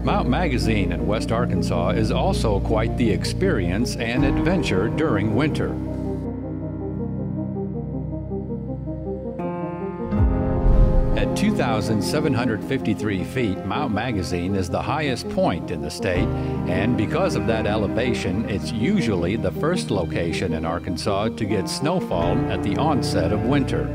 Mount Magazine in West Arkansas is also quite the experience and adventure during winter. At 2,753 feet, Mount Magazine is the highest point in the state, and because of that elevation, it's usually the first location in Arkansas to get snowfall at the onset of winter.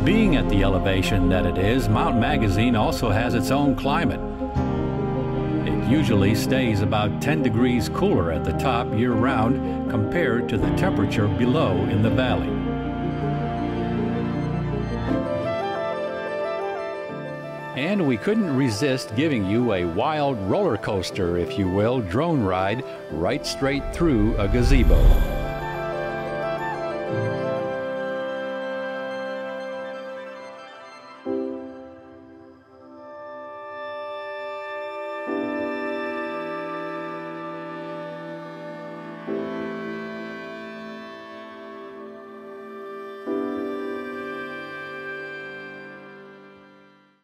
Being at the elevation that it is, Mount Magazine also has its own climate. It usually stays about 10 degrees cooler at the top year-round compared to the temperature below in the valley. And we couldn't resist giving you a wild roller coaster, if you will, drone ride right straight through a gazebo.